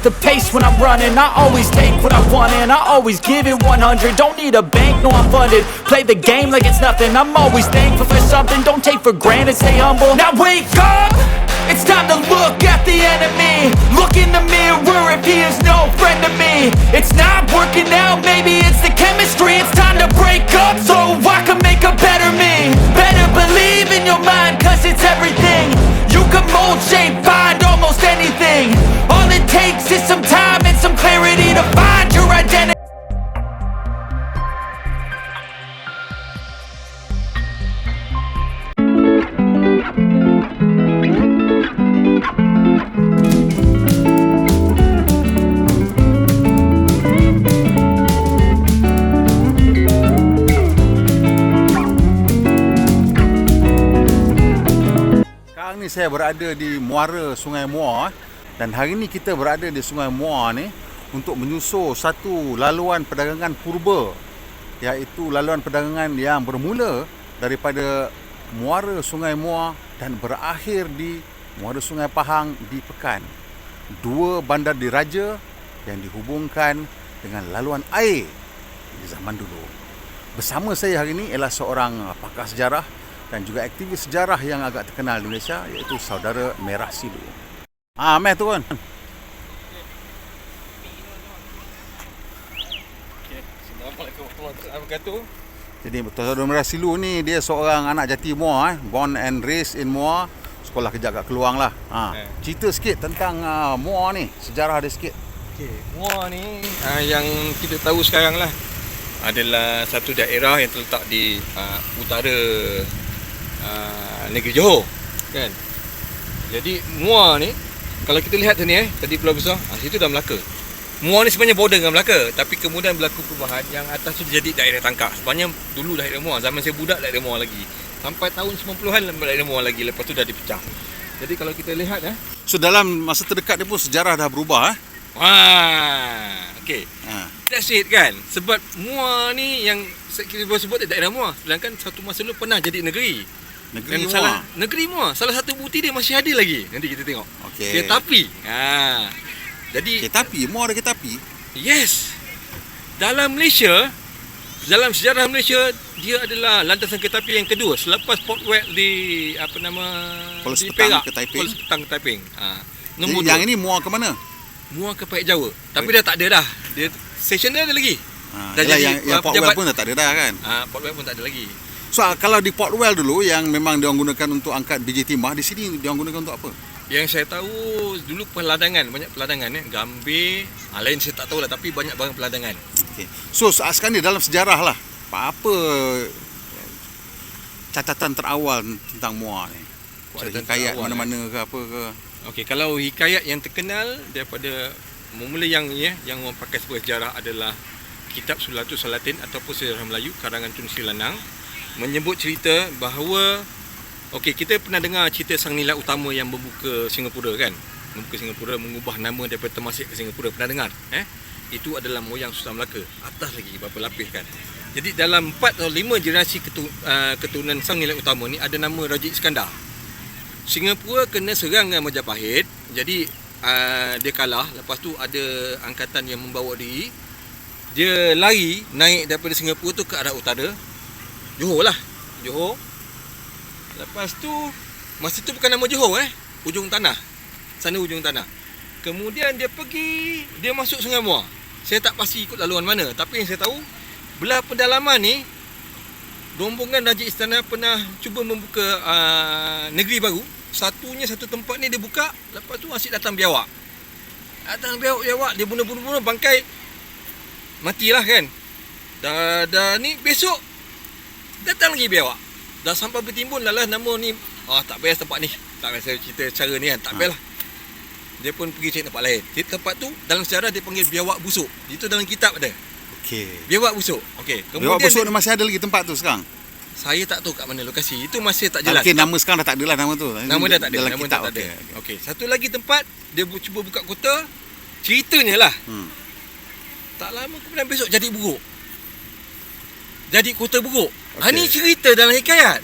the pace when I'm running. I always take what I want and I always give it 100. Don't need a bank, no I'm funded. Play the game like it's nothing. I'm always thankful for something. Don't take for granted, stay humble. Now wake up! It's time to look at the enemy. Look in the mirror if he is no friend to me. It's not working out, maybe it's the chemistry. It's time to break up so I can make a better me. Better believe in your mind, cause it's everything. You can mold, shape, find almost anything. All it takes is some time and some clarity to find your identity. Sekarang ni saya berada di muara Sungai Muar dan hari ni kita berada di Sungai Muar ni untuk menyusur satu laluan perdagangan purba, iaitu laluan perdagangan yang bermula daripada muara Sungai Muar dan berakhir di muara Sungai Pahang di Pekan. Dua bandar diraja yang dihubungkan dengan laluan air di zaman dulu. Bersama saya hari ini ialah seorang pakar sejarah dan juga aktivis sejarah yang agak terkenal di Malaysia, iaitu saudara Merah Silu. Meh turun. Assalamualaikum warahmatullahi wabarakatuh. Jadi saudara Merah Silu ni dia seorang anak jati Muar, born and raised in Muar, sekolah kejap kat Keluang lah. Cerita sikit tentang Muar ni, sejarah dia sikit. Muar ni yang kita tahu sekarang lah adalah satu daerah yang terletak di utara negeri Johor, kan. Jadi Muar ni kalau kita lihat tu ni tadi Pulau Besar, situ dah Melaka. Muar ni sebenarnya border dengan Melaka, tapi kemudian berlaku perubahan yang atas tu jadi daerah tangkap. Sebenarnya dulu daerah Muar, zaman saya budak daerah Muar lagi. Sampai tahun 90-an daerah Muar lagi, lepas tu dah dipecah. Jadi kalau kita lihat So dalam masa terdekat ni pun sejarah dah berubah okey. That's it kan. Sebab Muar ni yang kita boleh sebut daerah Muar, sedangkan satu masa dulu pernah jadi negeri. Negeri Muar. Negeri Muar. Salah satu bukti dia masih ada lagi. Nanti kita tengok. Okey. Kereta api. Jadi kereta api, Muar ada kereta api. Yes. Dalam Malaysia, dalam sejarah Malaysia, dia adalah landasan kereta api yang kedua selepas Port Wet di Polos di Petang Perak ke Taiping. Polos Petang ke Taiping. Jadi yang ini Muar ke mana? Muar ke Pahit Jawa. Tapi dah tak ada dah. Dia stesen dia ada lagi. Dah jadi yang Port Well pun dah tak ada dah kan. Port Well pun tak ada lagi. So kalau di Port Well dulu yang memang diorang gunakan untuk angkat biji timah, di sini diorang gunakan untuk apa? Yang saya tahu dulu peladangan, banyak peladangan gambir, lain saya tak tahu lah, tapi banyak barang peladangan. Okay. So sekarang ni dalam sejarah lah, apa catatan terawal tentang Muar ni? Hikayat mana-mana ke apa ke? Okey, kalau hikayat yang terkenal daripada mula yang orang pakai sebuah sejarah adalah Kitab Sulatul Salatin ataupun Sejarah Melayu karangan Tun Sri Lanang, menyebut cerita bahawa kita pernah dengar cerita sang nilai utama yang membuka Singapura kan. Membuka Singapura, mengubah nama daripada Temasek ke Singapura. Pernah dengar? Itu adalah moyang Sultan Melaka. Atas lagi berapa lapis kan. Jadi dalam 4 atau 5 generasi keturunan sang nilai utama ni ada nama Raja Iskandar. Singapura kena serang dengan Majapahit. Jadi dia kalah. Lepas tu ada angkatan yang membawa diri. Dia lari naik daripada Singapura tu ke arah utara. Johor lah. Johor. Lepas tu masa tu bukan nama Johor Ujung Tanah. Sana Ujung Tanah. Kemudian dia pergi, dia masuk Sungai Muar. Saya tak pasti ikut laluan mana, tapi yang saya tahu belah pedalaman ni rombongan Raja Istana pernah cuba membuka negeri baru. Satu tempat ni dia buka, lepas tu asyik datang biawak. Datang biawak, dia bunuh bangkai. Matilah kan. Dah ni besok datang lagi biawak. Dah sampai bertimbun lah nama ni. Tak best tempat ni. Tak best saya cerita cara ni kan. Tak best lah. Dia pun pergi cari tempat lain. Di tempat tu dalam sejarah dia panggil biawak busuk. Itu dalam kitab ada. Okey. Biawak busuk. Okey. Biawak busuk ni masih ada lagi tempat tu sekarang? Saya tak tahu kat mana lokasi. Itu masih tak jelas. Okey, nama sekarang dah tak ada lah nama tu. Nama dah tak ada. Dalam nama kitab dah tak ada. Okey. Satu lagi tempat dia cuba buka kota. Ceritanya lah. Tak lama kemudian besok jadi buruk. Jadi kota buruk. Ni cerita dalam hikayat.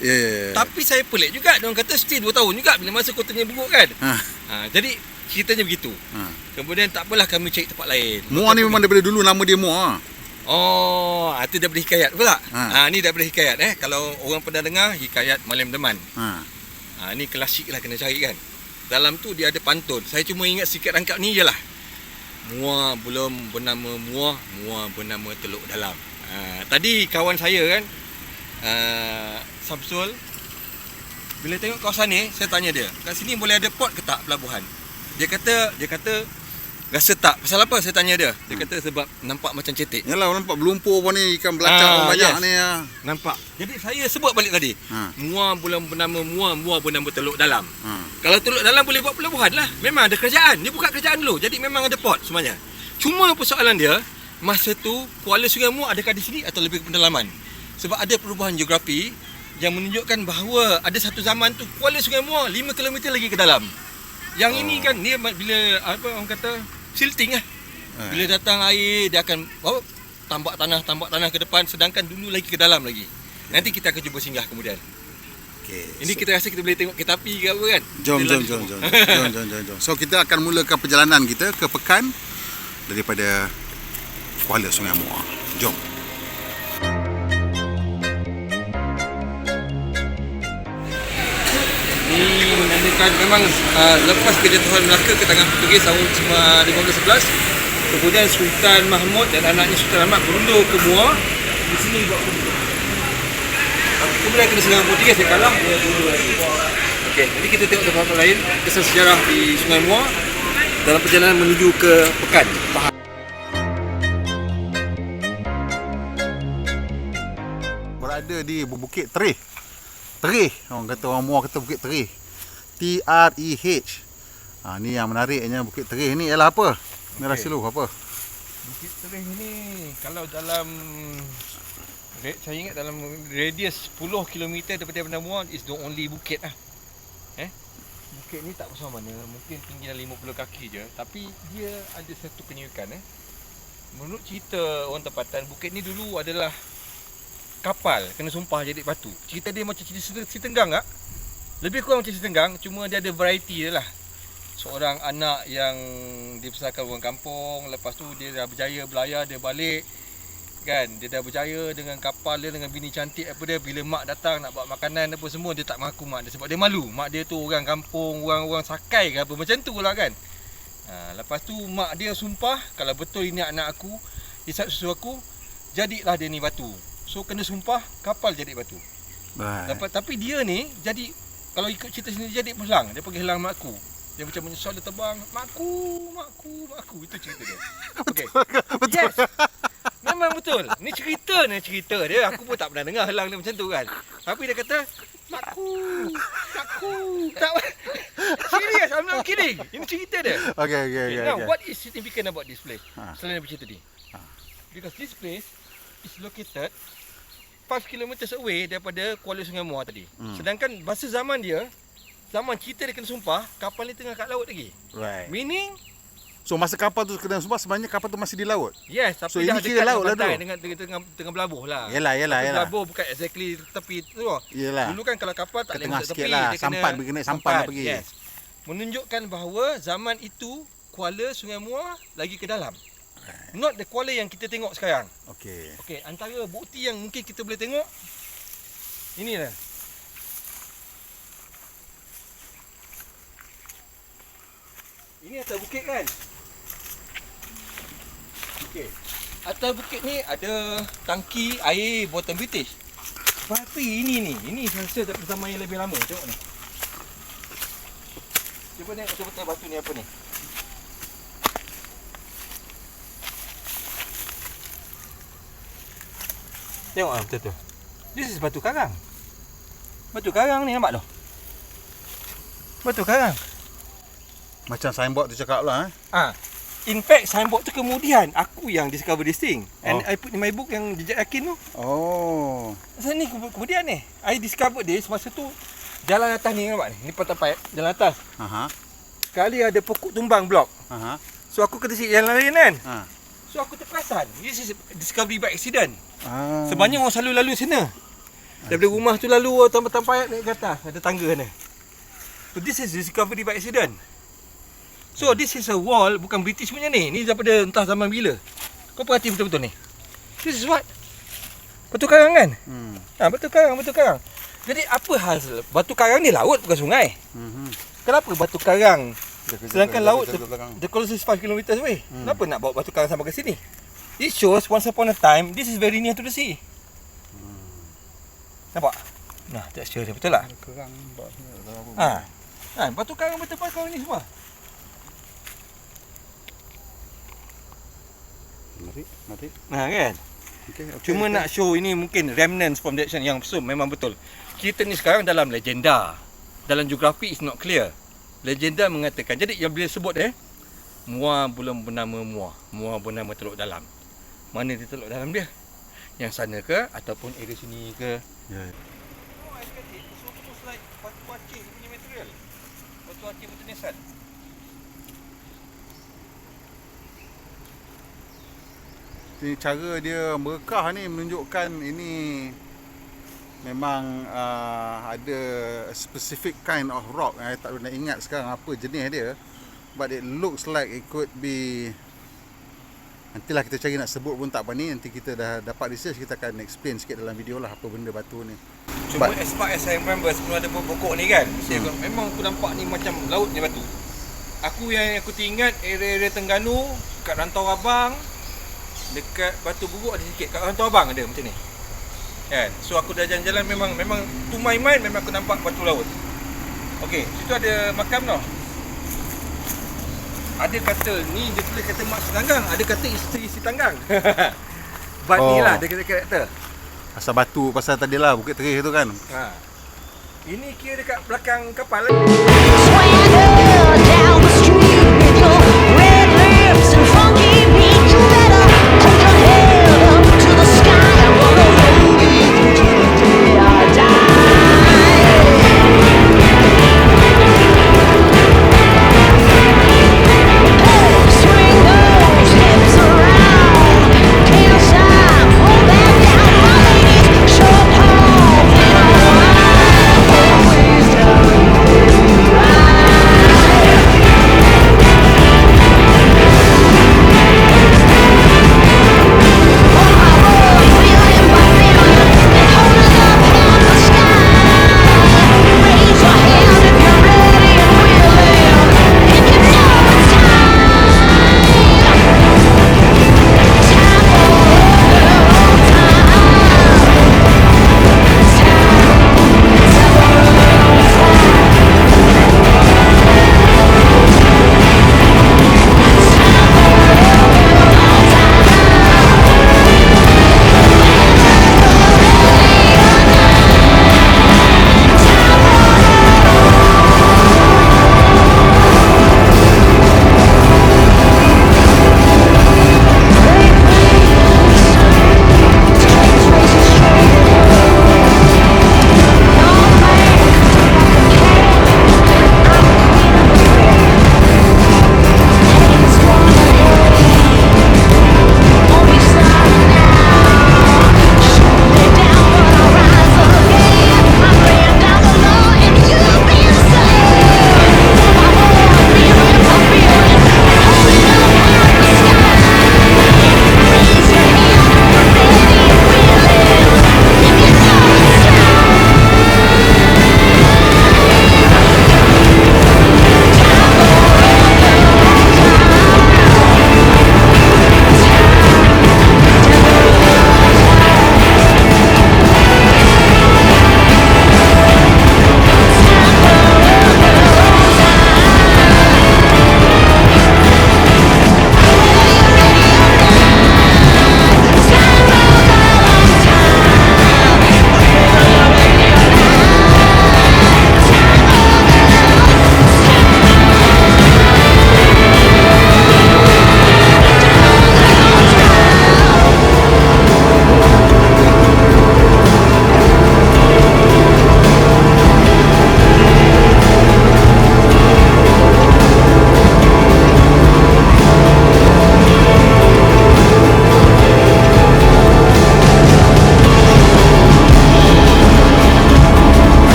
Tapi saya pelik juga. Diorang kata still 2 tahun juga bila masa kotanya buruk kan. Jadi ceritanya begitu. Kemudian tak apalah kami cari tempat lain. Muar ni memang daripada dulu nama dia Muar. Oh, itu daripada hikayat pula. Ha. Ni daripada hikayat Kalau orang pernah dengar hikayat Malam Deman. Ni klasik lah, kena cari kan. Dalam tu dia ada pantun. Saya cuma ingat sikit rangkap ni je lah. Muar belum bernama Muar, Muar bernama Teluk Dalam. Tadi kawan saya kan, Samsul, bila tengok kawasan ni, saya tanya dia, kat sini boleh ada port ke tak, pelabuhan? Dia kata rasa tak. Pasal apa? Saya tanya dia. Dia kata sebab nampak macam cetek. Yalah, nampak berlumpur pun ni, ikan belacak banyak ni. Nampak. Jadi saya sebut balik tadi. Muar belum bernama Muar, Muar bernama Teluk Dalam. Kalau Teluk Dalam boleh buat pelabuhan lah. Memang ada kerajaan. Dia buka kerajaan dulu. Jadi memang ada port semuanya. Cuma persoalan dia, masa tu Kuala Sungai Muar adakah di sini atau lebih ke pendalaman? Sebab ada perubahan geografi yang menunjukkan bahawa ada satu zaman tu Kuala Sungai Muar 5 km lagi ke dalam. Yang ini kan dia bila orang kata silting lah. Bila datang air dia akan tambak tanah ke depan, sedangkan dulu lagi ke dalam lagi. Nanti kita akan cuba singgah kemudian. Ini kita rasa kita boleh tengok kereta api ke apa kan? Jom. So kita akan mulakan perjalanan kita ke Pekan daripada Kuala Sungai Muar. Jom. Ini menandakan memang lepas kejatuhan Melaka ke tangan Portugis tahun 1511, kemudian Sultan Mahmud dan anaknya Sultan Ahmad berundur ke Muar. Di sini buat berundur. Kemudian kena serang Portugis, dia kalah, dia berundur lagi. Okey, jadi kita tengok tempat lain, kisah sejarah di Sungai Muar dalam perjalanan menuju ke Pekan. Berada di Bukit Terih. Orang kata, orang Muar kata Bukit Terih. T-R-E-H. Ni yang menariknya Bukit Terih ni ialah apa? Ni rasa lu apa? Bukit Terih ni kalau dalam saya ingat dalam radius 10 km daripada Bandar Muar is the only bukit lah. Bukit ni tak besar mana, mungkin tinggi dalam 50 kaki je, tapi dia ada satu penyuikan. Menurut cerita orang tempatan, bukit ni dulu adalah kapal kena sumpah jadi batu. Cerita dia macam cerita Tenggang tak? Lebih kurang macam cerita Tenggang, cuma dia ada variety dia lah. Seorang anak yang dibesarkan orang kampung, lepas tu dia dah berjaya belayar, dia balik kan, dia dah berjaya dengan kapal dia, dengan bini cantik apa dia. Bila mak datang nak bawa makanan apa semua, dia tak mengaku mak dia sebab dia malu. Mak dia tu orang kampung, orang Sakai ke apa macam tu lah kan. Lepas tu mak dia sumpah, kalau betul ini anak aku, isap susu aku, jadilah dia ni batu. So kena sumpah, kapal jadi batu. Tapi dia ni jadi, kalau ikut cerita sendiri, jadi pelang. Dia pergi hilang mak aku. Dia macam menyesal, dia terbang, makku. Itu cerita dia. Okey. Yes. Memang betul. Ni cerita dia. Aku pun tak pernah dengar helang dia macam tu kan. Tapi dia kata, makku. Tak. Serious, I'm not kidding. Ini cerita dia. Okay. Now, what is significant about this place? Selain cerita tadi. Because this place is located 5 km away daripada Kuala Sungai Muar tadi. Sedangkan masa zaman cerita dia kena sumpah, kapal ni tengah kat laut lagi. Right. Meaning, so masa kapal tu kena sumpah, sebenarnya kapal tu masih di laut. yes, tapi So dah ini kira dekat laut lah tu. dengan tengah berlabuh lah. Yalah. Berlabuh bukan exactly tepi tu. Yalah. Dulu kan kalau kapal tak Ke boleh tengah masuk sikit tepi, lah, dia sampan pergi naik sampan lah pergi. Yes. Menunjukkan bahawa zaman itu Kuala Sungai Muar lagi ke dalam. Not the Kuala yang kita tengok sekarang. Okey, antara bukti yang mungkin kita boleh tengok, inilah. Ini atas bukit kan? Okey. Atas bukit ni ada tangki air buatan British. Tapi ini rasa daripada zaman yang lebih lama. Tengok ni. Cuba tengok betul-betul batu ni apa ni. Tengok lah betul-betul. This is batu karang. Batu karang ni nampak tu. Batu karang. Macam signboard tu cakap lah. In fact, signboard tu kemudian aku yang discover this thing. And I put in my book yang Jejak Yakin tu. Masa ni kemudian ni I discovered this masa tu. Jalan atas ni nampak ni. Ni patah jalan atas. Sekali ada pokok tumbang blok. So aku kena cari jalan lain kan. So aku terperasan, this is discovery by accident. Sebenarnya orang selalu lalu sana. Daripada rumah tu lalu tanpa naik ke atas, ada tangga sana. So this is discovery by accident. So this is a wall, bukan British punya ni. Ni daripada entah zaman bila. Kau perhati betul-betul ni. This is what? Batu karang kan? Batu karang. Jadi apa hasil? Batu karang ni laut bukan sungai. Kenapa batu karang? Sedangkan laut the closest 5 km away. Kenapa nak bawa batu karang sampai ke sini? It shows once upon a time this is very near to the sea. Nampak? Nah, texture dia betul tak? Kerang nampak sini. Batu karang betul kau ni semua. Mari. Kan? Okay. Cuma nak show ini mungkin remnants from that yang so memang betul. Kita ni sekarang dalam legenda. Dalam geografi is not clear. Legenda mengatakan, jadi yang bila sebut Muar belum bernama Muar. Muar bernama Teluk Dalam. Mana dia Teluk Dalam dia? Yang sana ke ataupun area sini ke? Ya. Oh, I get it. So almost like batu aceh punya material. Batu aceh betul nisan. Ini cara dia merekah ni menunjukkan ini memang ada a specific kind of rock. Saya tak nak ingat sekarang apa jenis dia, but it looks like it could be, nantilah kita cari nak sebut pun tak apa ni. Nanti kita dah dapat research, kita akan explain sikit dalam video lah apa benda batu ni. Cuma as far as I remember sebelum ada pokok ni kan, memang aku nampak ni macam laut ni batu. Yang aku ingat area-area Terengganu, kat Rantau Abang, dekat Batu Guguk ada sikit, kat Rantau Abang ada macam ni. Kan? So aku dah jalan-jalan memang to my mind memang aku nampak batu laut. Okey, situ ada makam tau. Ada kata ni dia tulis kata Mak Sitanggang, ada kata isteri Sitanggang. But ni lah dia kata karakter. Asal batu pasal tadilah Bukit Terih tu kan. Ini kira dekat belakang kapal. Swagger down the street with your red lips and funky beat. You better put your head up to the sky. I'm gonna roll with you till the day I die. Hey, swing those hips around. Can't stop, hold that down. My ladies, short, tall, thin or wide. Always down the right.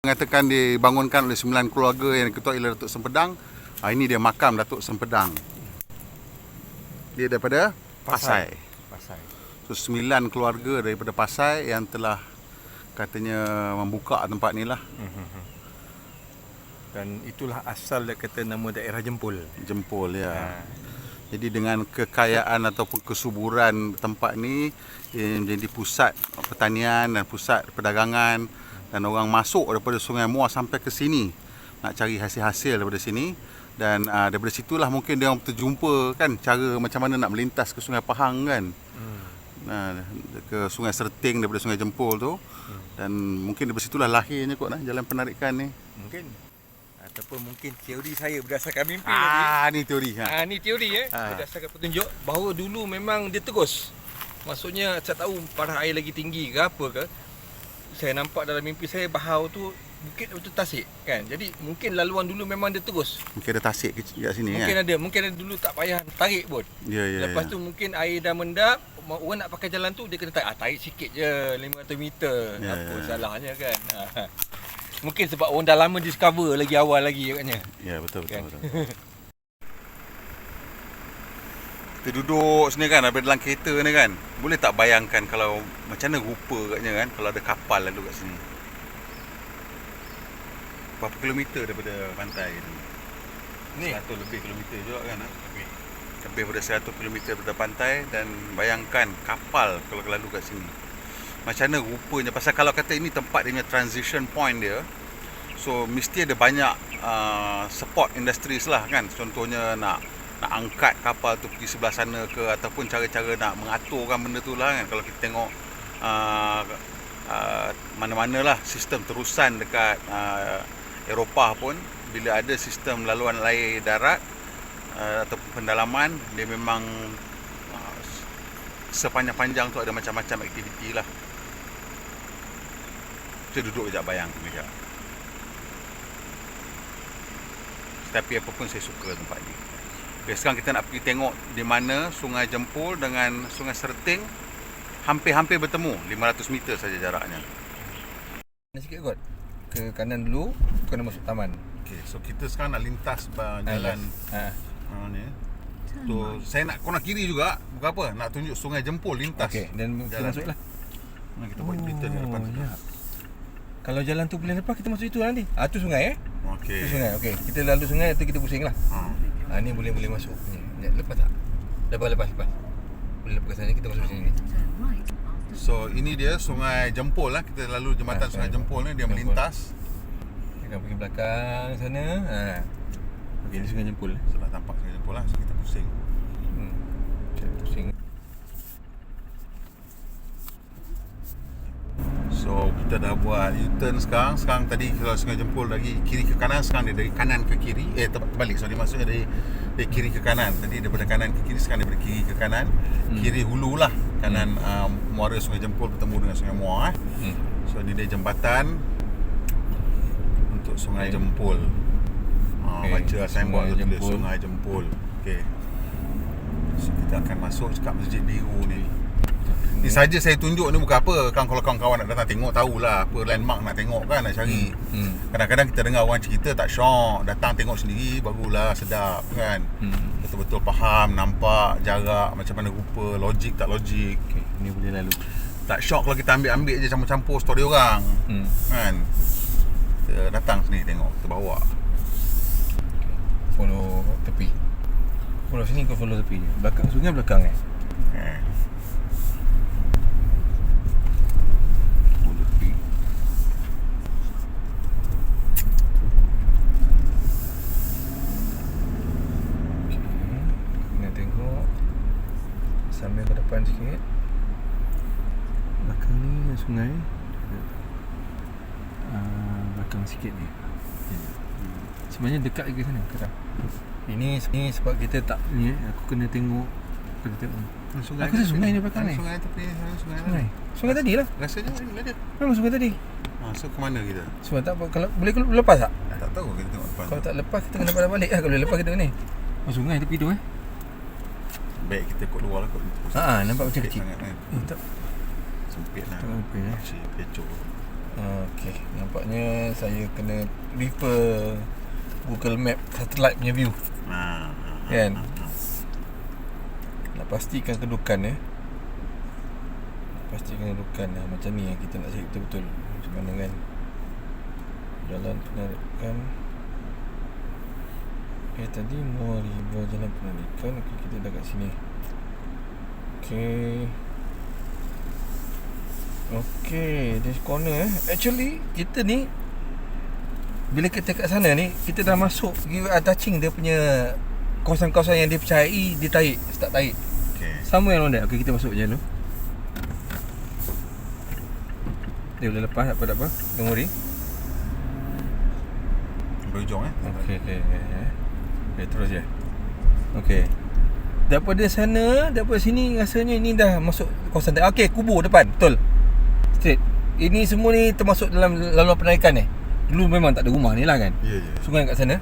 Mengatakan dibangunkan oleh 9 keluarga yang diketuai oleh Datuk Sempedang. Ini dia makam Datuk Sempedang. Dia daripada Pasai. So 9 keluarga daripada Pasai yang telah katanya membuka tempat ni lah. Dan itulah asal dia kata nama daerah Jempol. Jempol ya. Jadi dengan kekayaan ataupun kesuburan tempat ni, ia menjadi pusat pertanian dan pusat perdagangan, dan orang masuk daripada Sungai Muar sampai ke sini nak cari hasil-hasil daripada sini. Dan daripada situlah mungkin dia orang terjumpa kan cara macam mana nak melintas ke Sungai Pahang kan. Ke Sungai Serting daripada Sungai Jempol tu. Dan mungkin daripada situlah lahirnya kot jalan penarikan ni. Mungkin ataupun mungkin teori saya berdasarkan mimpi ni teori. ni teori berdasarkan petunjuk bahawa dulu memang dia terus. Maksudnya saya tahu parah air lagi tinggi ke apa ke. Saya nampak dalam mimpi saya bahau tu bukit betul tasik kan. Jadi mungkin laluan dulu memang dia terus. Mungkin ada tasik kat sini mungkin kan. Mungkin ada dulu tak payah tarik pun. Lepas tu mungkin air dah mendap, orang nak pakai jalan tu dia kena tarik sikit je 500 meter. Salahnya kan. Mungkin sebab orang dah lama discover lagi awal lagi katnya. Ya betul. Kita duduk sini kan, ada dalam kereta ni kan. Boleh tak bayangkan kalau macam mana rupa katnya kan kalau ada kapal lalu kat sini. Berapa kilometer daripada pantai ni? 100 lebih kilometer juga kan. Lebih daripada 100 kilometer daripada pantai, dan bayangkan kapal kalau lalu kat sini. Macam mana rupanya, pasal kalau kata ini tempat dia punya transition point dia, so mesti ada banyak support industries lah kan. Contohnya nak angkat kapal tu pergi sebelah sana ke, ataupun cara-cara nak mengaturkan benda tu lah kan. Kalau kita tengok mana-mana lah sistem terusan dekat Eropah pun, bila ada sistem laluan air darat ataupun pendalaman, dia memang sepanjang-panjang tu ada macam-macam aktiviti lah. Kita duduk sekejap bayang sekejap. Tapi apa pun saya suka tempat ni. Okay, sekarang kita nak pergi tengok di mana Sungai Jempol dengan Sungai Serting hampir-hampir bertemu. 500 meter saja jaraknya. Sikit kot. Ke kanan dulu, kena masuk taman. Okay, so kita sekarang nak lintas jalan ni. Tu saya nak kena kiri juga. Bukan apa, nak tunjuk Sungai Jempol lintas. Okey, dan kita masuklah. Kita buat berita di depan tu. Kalau jalan tu boleh lepas, kita masuk itu nanti. Tu sungai Okey. Itu sungai. Okey, kita lalu sungai tu kita pusing lah. Ni boleh masuk. Ni lepas tak? Lepas. Boleh lepas ke sana, kita masuk sini. So ini dia Sungai Jempol lah. Kita lalu jembatan Sungai Jempol ni, dia melintas. Kita akan pergi belakang sana. Okey, ni Sungai Jempol. Sudah tampak Sungai Jempol lah. So kita pusing. Kita pusing. So kita dah buat U-turn sekarang. Sekarang tadi kalau Sungai Jempol dari kiri ke kanan, sekarang dia dari kanan ke kiri. Terbalik. Sorry, maksudnya dari kiri ke kanan. Tadi daripada kanan ke kiri, sekarang daripada kiri ke kanan. Kiri hulu lah. Kanan muara Sungai Jempol bertemu dengan Sungai Muar. So ni dia jembatan untuk Sungai Jempol. Baca signboard tu tulis Sungai Jempol. Okey. So kita akan masuk dekat Masjid Biru ni. Ini saja saya tunjuk ni bukan apa. Kalau kawan-kawan nak datang tengok, tahulah apa landmark nak tengok kan, nak cari. Kadang-kadang kita dengar orang cerita tak syok, datang tengok sendiri barulah sedap kan. Betul-betul faham, nampak jarak, macam mana rupa, logik tak logik. Okey, ni boleh lalu. Tak syok kalau kita ambil je campur-campur story orang. Kan. Kita datang sini tengok, kita bawa. Follow tepi. Follow sini, kau follow tepi. Belakang sungai belakang sambil ke depan sikit. Belakang ni sungai. Belakang sikit ni. Sebenarnya dekat ke sana ke tak? Ini sebab kita tak ni, aku kena tengok. Sungai. Aku rasa sungai ni belakang ni. Sungai tepi, sungai. Sungai tadi lah. Rasanya ni ada. Memang sungai tadi. So ke mana kita? Sebab tak apa, kalau boleh lepas tak? Tak tahu, kita tengok depan. Kalau tak lepas kita kena pada balik lah. Kalau boleh lepas kita ni. Sungai tepi tu Baik kita ikut luar lah kot. Nampak macam kecil. Sangat, kan? Tak sempit lah. Tak sempit, Kecoh. Okey, nampaknya saya kena refer Google Map satellite punya view. Kan? Nak pastikan kedudukan pastikan kedudukan macam ni yang kita nak cari betul-betul macam mana kan. Jalan penarikan. Tadi Muar River jalan penarikan. Okey, kita dah kat sini. Okey, this corner actually kita ni bila kita kat sana ni kita dah masuk, we are touching dia punya kawasan-kawasan yang dia percayai dia tarik, start tarik. Sama yang londak. Okey, kita masuk je dulu. Dia boleh lepas tak apa. Don't worry. Berhujung Okey. Okey, terus je. Okey. Daripada sana, daripada sini rasanya ni dah masuk kawasan. Okey, kubur depan. Betul. Straight. Ini semua ni termasuk dalam laluan penarikan ni. Dulu memang tak ada rumah ni lah kan. Ya. Sungai kat sana.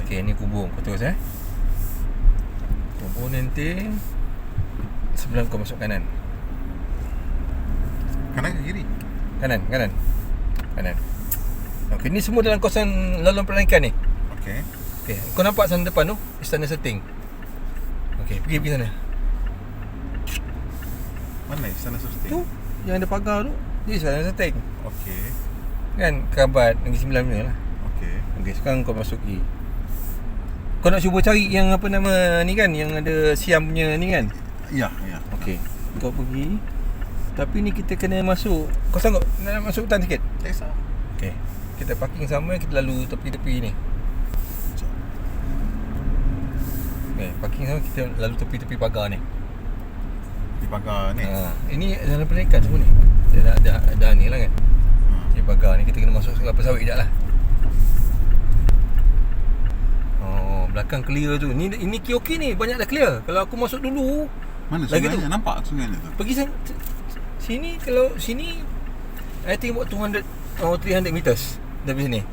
Okey, ni kubur. Kau terus kubur nanti sebelum kau masuk kanan. Kanan ke kiri? Kanan. Okey, ni semua dalam kawasan laluan penarikan ni. Okey. Kau nampak sana depan tu Istana Seting. Okey, pergi sana. Mana Istana Seting? Tu yang ada pagar tu, dia Istana Seting. Okey. Kan Kerabat Negeri Sembilan punya lah. Okey, sekarang kau masuk pergi. Kau nak cuba cari yang apa nama ni kan, yang ada Siam punya ni kan? Ya. Okey, kau pergi. Tapi ni kita kena masuk. Kau sanggup nak masuk hutan sikit? Tak kisah. Okey, kita parking sama, kita lalu tepi-tepi ni. Okey, parking sama, kita lalu tepi-tepi pagar ni. Di pagar ni. Ini jalan penarikan semua ni. Dia ada ni lah kan. Di pagar ni kita kena masuk kelapa sawit sekejap lah. Oh, belakang clear tu. Ini okey ni, banyak dah clear. Kalau aku masuk dulu, Mana lagi sungainya? tu. Nampak sungainya tu? Pergi sini, kalau sini I think about 200 or 300 meters dari sini.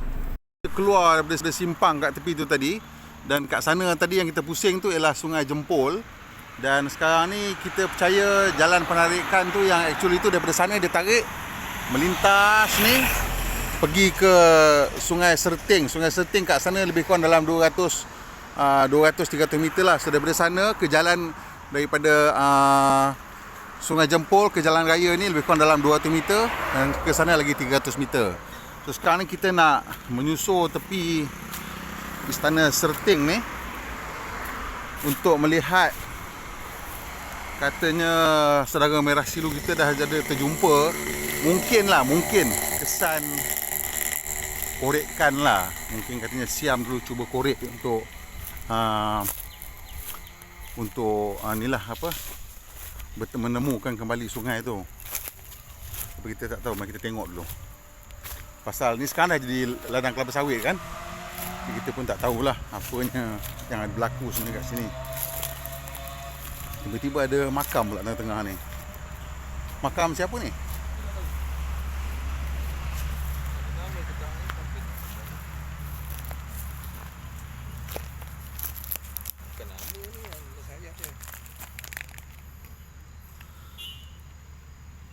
Keluar daripada simpang kat tepi tu tadi, dan kat sana tadi yang kita pusing tu ialah Sungai Jempol. Dan sekarang ni kita percaya jalan penarikan tu yang actually tu daripada sana dia tarik melintas ni pergi ke Sungai Serting. Sungai Serting kat sana lebih kurang dalam 200-300 meter lah. So daripada sana ke jalan daripada Sungai Jempol ke jalan raya ni lebih kurang dalam 200 meter, dan ke sana lagi 300 meter. So sekarang ni kita nak menyusur tepi Istana Serting ni untuk melihat, katanya saudara Merah Silu kita dah ada terjumpa. Mungkin kesan korekkan lah. Mungkin katanya Siam dulu cuba korek untuk inilah apa, menemukan kembali sungai tu. Tapi kita tak tahu, mari kita tengok dulu. Pasal ni sekarang dah jadi ladang kelapa sawit kan. Kita pun tak tahulah apanya yang ada berlaku sebenarnya kat sini. Tiba-tiba ada makam pula tengah-tengah ni. Makam siapa ni? Bukan nama ni yang saya je.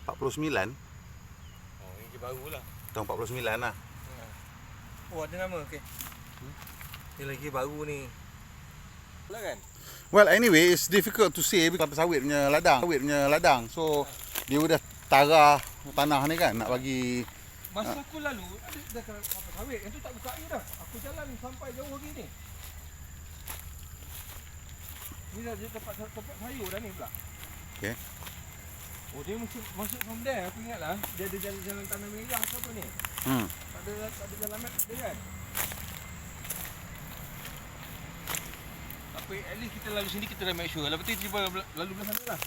49. Oh, ini barulah. Tahun 49 lah. Oh, ada nama. Okey. Dia lagi baru ni. Pula kan? Well, anyway, it's difficult to say kelapa sawit punya ladang. So, dia dah tarah tanah ni kan nak bagi. Masa aku lalu ada dah kelapa sawit. Yang tu tak buka air dah. Aku jalan sampai jauh lagi ni. Ni dah dia tempat sayur dah ni pula. Okey. Oh, dia masuk from there. Aku ingatlah dia ada jalan tanah merah ke apa ni. Tak ada jalan map dia kan. Tapi at least kita lalu sini kita dah make sure. Lepas tu cuba lalu belah sana lah.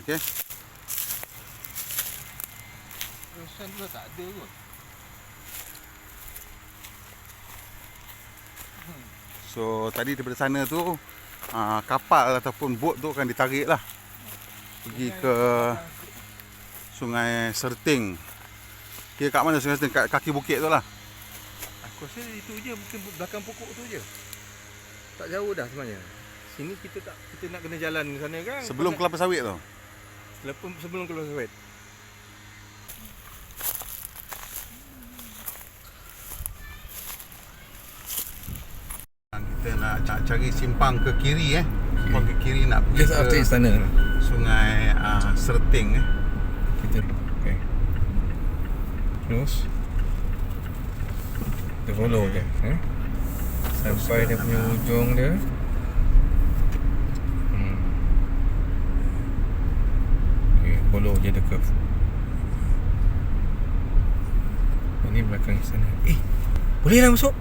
Okey. Terusan tu tak ada kot. So, tadi daripada sana tu kapal ataupun bot tu akan ditarik lah pergi ke Sungai Serting. Kira kat mana Sungai Serting? Kat kaki bukit tu lah. Aku rasa itu je, mungkin belakang pokok tu je. Tak jauh dah sebenarnya. Sini kita nak kena jalan ke sana kan. Sebelum kelapa sawit tu. Sebelum kelapa sawit. nak cari simpang ke kiri simpang ke kiri nak pergi Just after ke istana. Sungai Serting Kita okay. Terus kita follow je sampai dia punya ujung dia. Okay, follow je the curve. Ini belakang sana. Boleh lah masuk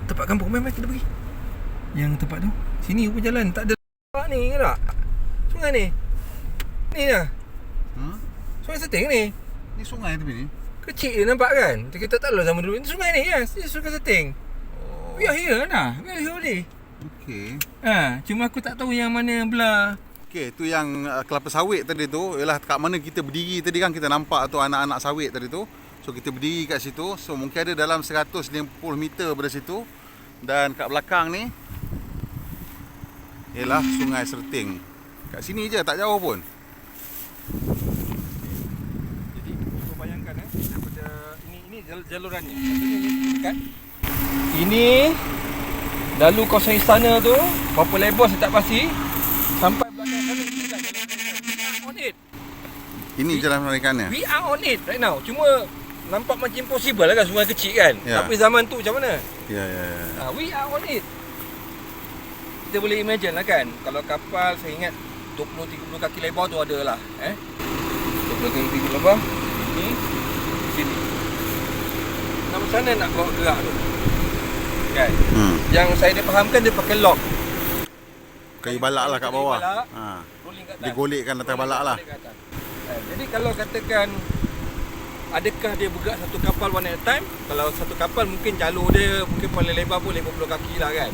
tempat kampung. Mari kita pergi. Yang tempat tu. Sini pun jalan tak ada nampak ni ke tak? Sungai ni. Ni lah. Sungai Serting ni. Ni sungai tu ni. Kecil dia nampak kan? Kita tak tahu zaman dulu. Ini sungai ni ya. Ini Sungai Serting. We are here lah. We are here already. Okey. Cuma aku tak tahu yang mana belah. Okey, tu yang kelapa sawit tadi tu ialah kat mana kita berdiri tadi kan, kita nampak tu anak-anak sawit tadi tu. So kita berdiri kat situ. So mungkin ada dalam 150 meter daripada situ. Dan kat belakang ni ialah Sungai Serting. Kat sini je, tak jauh pun. Jadi kau bayangkan daripada ini jalurannya. Dekat. Ini lalu kawasan istana tu berapa lebar saya tak pasti. Sampai belakang sana ini dah jalan on it. Ini jalan penarikannya. We are on it right now. Cuma nampak macam impossible lah kan, sungai kecil kan. Ya. Tapi zaman tu macam mana? Ya. We are on it. Kita boleh imagine lah kan, kalau kapal saya ingat 20-30 kaki lebar tu ada lah 20 kaki lebar. Ini sini. Nak macam mana nak bawa gerak tu kan? Yang saya dia fahamkan dia pakai lock. Kayu balak lah kat bawah. Rolling kat atas. Dia golekkan atas balak lah. Jadi kalau katakan adakah dia bergerak satu kapal one at a time? Kalau satu kapal mungkin jalur dia mungkin paling lebar pun 50 kaki lah kan.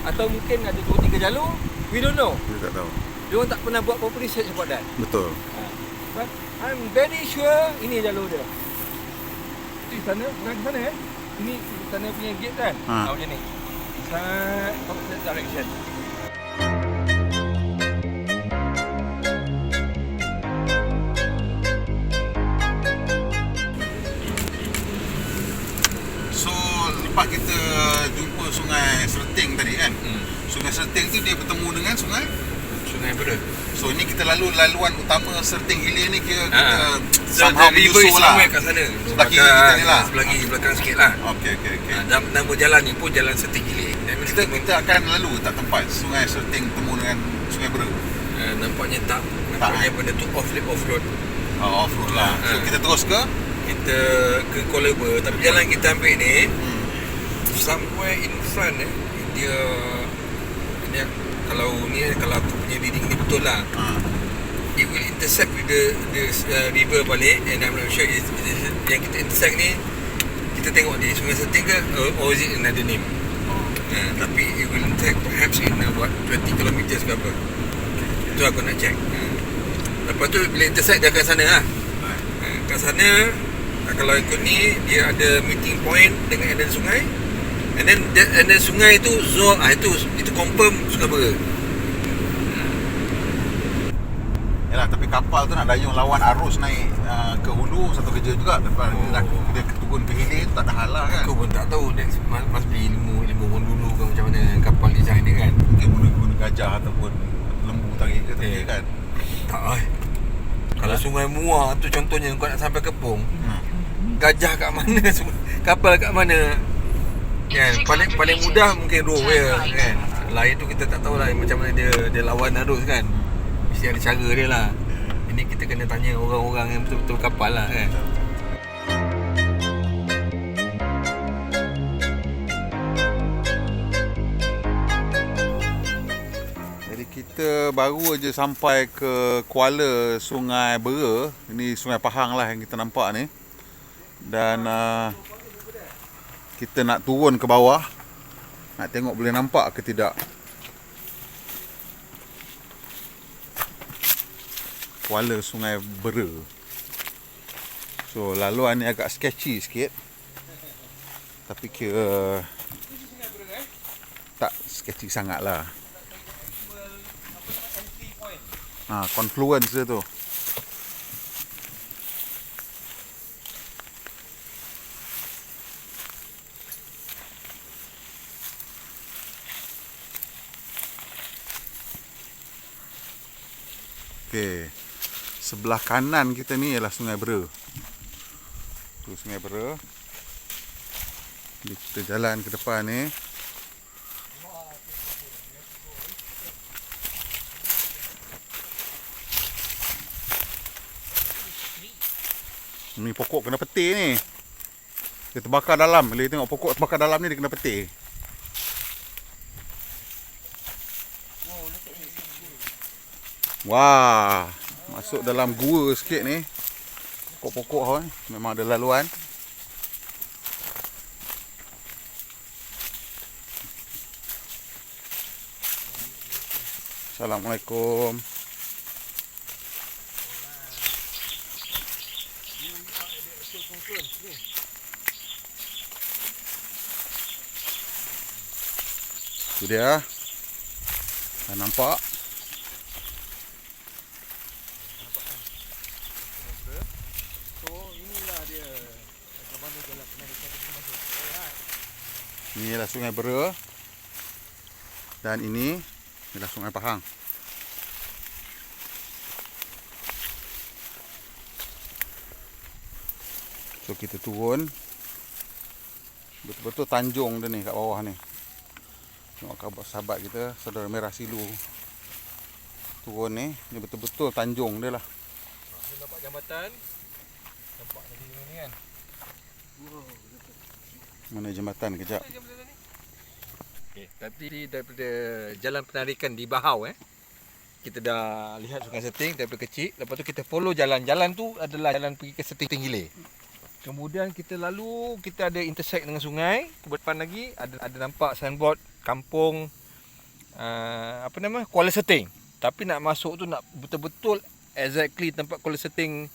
Atau mungkin ada 2-3 jalur, we don't know. Dia tak tahu. Dia orang tak pernah buat apa-apa research about that. Betul. But I'm very sure ini jalur dia. Di sana, bukan di sana Ini di sana punya gate kan. Macam ni. Side opposite direction. Lepas kita jumpa Sungai Serting tadi kan. Sungai Serting tu dia bertemu dengan Sungai Bera. So ini kita laluan utama Serting Hilir ni kita So somehow the river is menyusul lah. somewhere kat sana. Sebelah kiri kita ni lah. Sebelah kiri belakang sikit lah. Okey. Nama jalan ni pun Jalan Serting Hilir. Kita akan lalu tak tempat Sungai Serting bertemu dengan Sungai Bera. Nampaknya tak. Nampaknya benda tu off road. Off-road lah. So kita terus ke Kuala Lumpur. Tapi jalan kita ambil ni somewhere in front dia kalau aku punya reading ni betul lah, it will intersect with the river balik, and I'm not sure yang kita intersect ni kita tengok di Sungai Serting ke or is it another name. Tapi it will intersect perhaps in 20 km ke apa. Itu aku nak check. Lepas tu bila intersect dia akan sana lah. Kat sana kalau ikut ni dia ada meeting point dengan endan sungai. And then sungai tu itu confirm Sungai Bera. Yalah, tapi kapal tu nak dayung lawan arus naik ke hulu satu kerja juga. Lepas dia turun ke hilir tak ada hal lah kan. Aku pun tak tahu must be ilmu orang dulu ke macam mana kapal design dia kan. Mungkin guna gajah ataupun lembu tarik ke kan. Tak kalau Sungai Muar tu contohnya kau nak sampai Kepung, gajah kat mana, kapal kat mana kan. Paling mudah mungkin row kan. Lain tu kita tak tahulah macam mana dia lawan arus kan. Mesti ada cara dia lah. Ini kita kena tanya orang-orang yang betul-betul kapal lah kan. Jadi kita baru aja sampai ke kuala Sungai Bera. Ini Sungai Pahang lah yang kita nampak ni. Dan kita nak turun ke bawah, nak tengok boleh nampak ke tidak kuala Sungai Bera. So laluan ni agak sketchy sikit, tapi kira tak sketchy sangat lah. Confluence dia tu. Okey. Sebelah kanan kita ni ialah Sungai Bera. Tu Sungai Bera. Jadi kita jalan ke depan ni. Ni pokok kena petir ni. Dia terbakar dalam. Bila tengok pokok terbakar dalam ni, dia kena petir. Wah, masuk dalam gua sikit ni. Pokok-pokok memang ada laluan. Assalamualaikum. Itu dia. Dah nampak. Inilah Sungai Bera. Dan ini adalah Sungai Pahang. So kita turun. Betul-betul tanjung dia ni kat bawah ni. Tengok khabar sahabat kita, Saudara Merah Silu. Turun ni betul-betul tanjung dia lah. Nampak jambatan. Nampak tadi ni kan. Mana jambatan kejap. Okay, tadi daripada jalan penarikan di Bahau kita dah lihat Sungai Seting daripada kecil. Lepas tu kita follow jalan. Jalan tu adalah jalan pergi ke Seting Hilir. Kemudian kita lalu, kita ada intersect dengan sungai. Ke depan lagi ada nampak signboard kampung Kuala Seting. Tapi nak masuk tu nak betul-betul exactly tempat Kuala Seting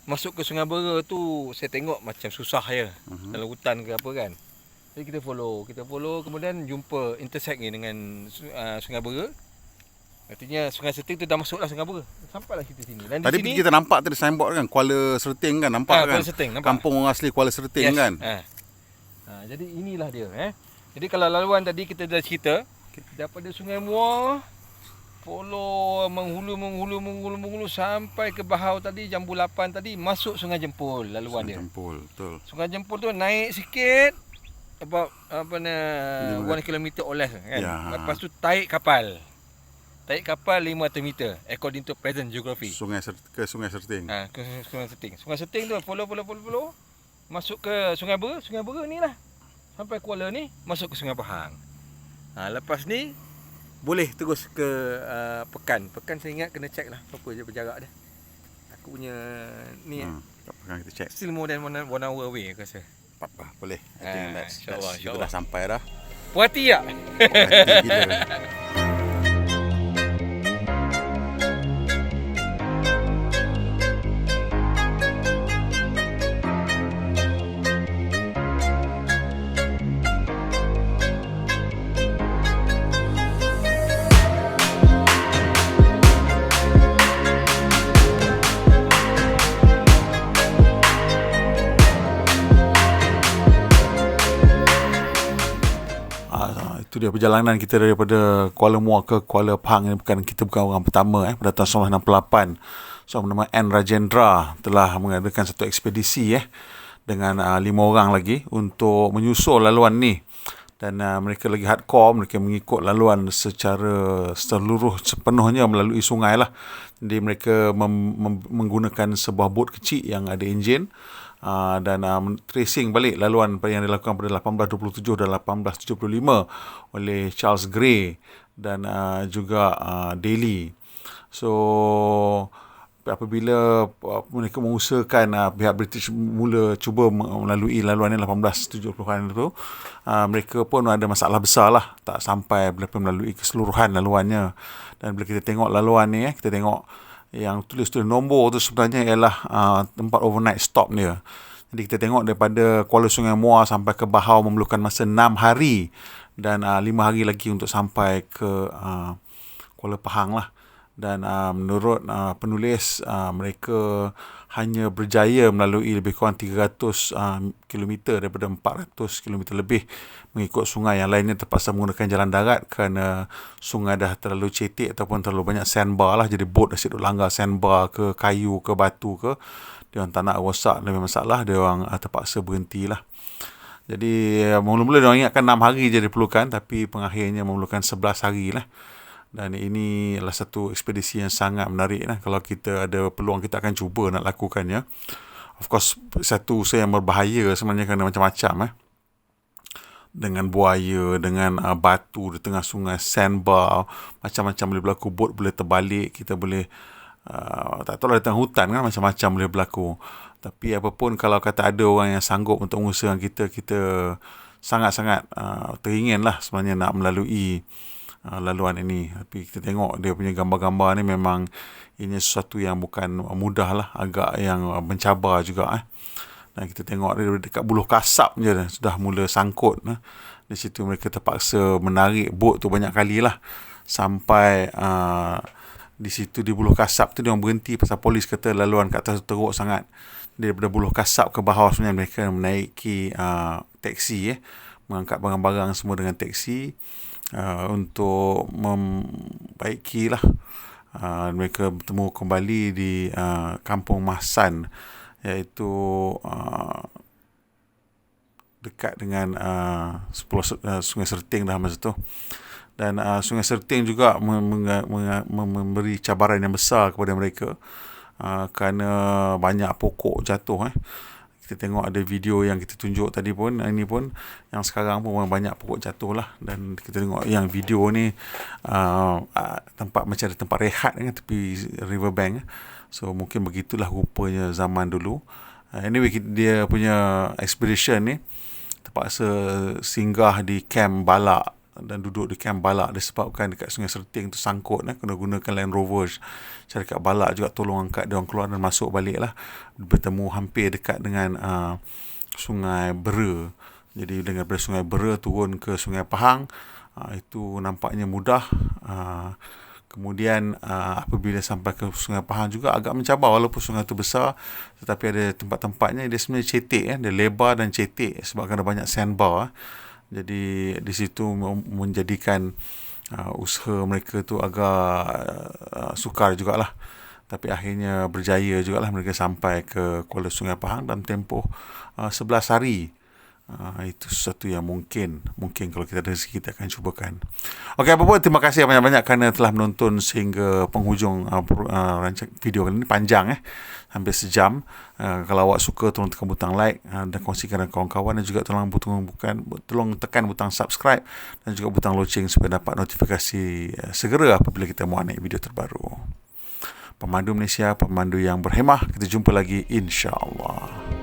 masuk ke Sungai Bera tu, saya tengok macam susah je. Dalam hutan ke apa kan. Jadi kita follow kemudian jumpa intersect ni dengan Sungai Bera. Artinya Sungai Seting tu dah masuklah Sungai Bera. Sampailah kita sini. Dan Tadi di sini kita nampak tadi signboard kan, Kuala Serting kan, nampak kan? Kuala Serting, nampak. Kampung orang asli Kuala Serting kan? Jadi inilah dia. Jadi kalau laluan tadi kita dah cerita, daripada Sungai Muar, follow menghulu sampai ke Bahau tadi, Jambu 8 tadi, masuk Sungai Jempol laluan Sungai dia. Jempol, betul. Sungai Jempol tu naik sikit, about 1 km or less kan. Ya. Lepas tu tarik kapal. Tarik kapal 500 meter according to present geography. Ke Sungai Serting. Ke Sungai Seting. Sungai Seting tu follow masuk ke Sungai Bera. Sungai Bera ni lah sampai Kuala ni masuk ke Sungai Pahang. Lepas ni boleh terus ke Pekan. Pekan saya ingat kena check lah berapa je berjarak dia. Aku punya ni Tak apa, kita check. still more than 1 hour away aku rasa. Tak apa, boleh. I think InsyaAllah, kita dah sampai dah. Puas hati tak? Hati gila. Itu dia perjalanan kita daripada Kuala Muar ke Kuala Pahang. Kita bukan orang pertama pada tahun 1968. Seorang bernama N. Rajendra telah mengadakan satu ekspedisi dengan 5 orang lagi untuk menyusul laluan ni. Dan mereka lagi hardcore, mereka mengikut laluan secara sepenuhnya melalui sungai lah. Jadi mereka menggunakan sebuah bot kecil yang ada enjin. Dan tracing balik laluan yang dilakukan pada 1827 dan 1875 oleh Charles Gray dan juga Daly. So apabila mereka mengusahakan pihak British mula cuba melalui laluan yang 1870-an itu, mereka pun ada masalah besar lah, tak sampai melalui keseluruhan laluannya. Dan bila kita tengok laluan ni, kita tengok yang tulis nombor tu sebenarnya ialah tempat overnight stop dia. Jadi kita tengok daripada Kuala Sungai Muar sampai ke Bahau memerlukan masa 6 hari dan 5 hari lagi untuk sampai ke Kuala Pahang lah. Dan menurut penulis, mereka hanya berjaya melalui lebih kurang 300 km daripada 400 km lebih mengikut sungai. Yang lainnya terpaksa menggunakan jalan darat kerana sungai dah terlalu cetek ataupun terlalu banyak sandbar lah. Jadi bot dah duk langgar sandbar ke kayu ke batu ke, dia orang tak nak rosak lebih masalah, dia orang terpaksa berhenti lah. Jadi mula-mula dia orang ingatkan 6 hari je diperlukan, tapi pengakhirnya memerlukan 11 hari lah. Dan ini adalah satu ekspedisi yang sangat menarik lah. Kalau kita ada peluang, kita akan cuba nak lakukannya. Of course, satu usaha yang berbahaya sebenarnya kerana macam-macam dengan buaya, dengan batu di tengah sungai, sandbar, macam-macam boleh berlaku. Bot boleh terbalik, kita boleh tak tahu lah, di tengah hutan kan macam-macam boleh berlaku. Tapi apapun, kalau kata ada orang yang sanggup untuk mengusahakan kita sangat-sangat teringin lah sebenarnya nak melalui laluan ini. Tapi kita tengok dia punya gambar-gambar ni, memang ini sesuatu yang bukan mudah lah, agak yang mencabar juga. Dan kita tengok dia dekat Buluh Kasap je sudah mula sangkut. Di situ mereka terpaksa menarik bot tu banyak kali lah, sampai di situ di Buluh Kasap tu dia orang berhenti pasal polis kata laluan kat atas teruk sangat. Daripada Buluh Kasap ke bawah sebenarnya mereka menaiki teksi, mengangkat barang-barang semua dengan teksi, untuk membaiki lah. Mereka bertemu kembali di Kampung Mahsan, iaitu dekat dengan Sungai Serting dah masa tu. Dan Sungai Serting juga memberi cabaran yang besar kepada mereka, kerana banyak pokok jatuh. Kita tengok ada video yang kita tunjuk tadi pun, ini pun yang sekarang pun banyak pokok jatuh lah. Dan kita tengok yang video ni tempat macam ada tempat rehat kan, tepi riverbank. So mungkin begitulah rupanya zaman dulu. Anyway, dia punya expedition ni terpaksa singgah di Camp Balak dan duduk di Camp Balak disebabkan dekat Sungai Serting tu sangkut, kena gunakan Land Rover. Syarikat Balak juga tolong angkat dia orang keluar dan masuk balik lah. Bertemu hampir dekat dengan Sungai Bera. Jadi daripada Sungai Bera turun ke Sungai Pahang, itu nampaknya mudah. Kemudian apabila sampai ke Sungai Pahang juga agak mencabar, walaupun sungai itu besar, tetapi ada tempat-tempatnya dia sebenarnya cetek, dia lebar dan cetek sebabkan ada banyak sandbar. Jadi di situ menjadikan usaha mereka tu agak sukar jugalah. Tapi akhirnya berjaya jugalah mereka sampai ke Kuala Sungai Pahang dalam tempoh 11 hari. Itu sesuatu yang mungkin kalau kita ada rezeki kita akan cubakan. Okey, apa pun terima kasih banyak-banyak kerana telah menonton sehingga penghujung rancang video kali ini. Panjang hampir sejam. Kalau awak suka, tolong tekan butang like dan kongsikan dengan kawan-kawan, dan juga tolong tekan butang subscribe dan juga butang loceng supaya dapat notifikasi segera apabila kita mau naik video terbaru. Pemandu Malaysia, pemandu yang berhemah. Kita jumpa lagi insya-Allah.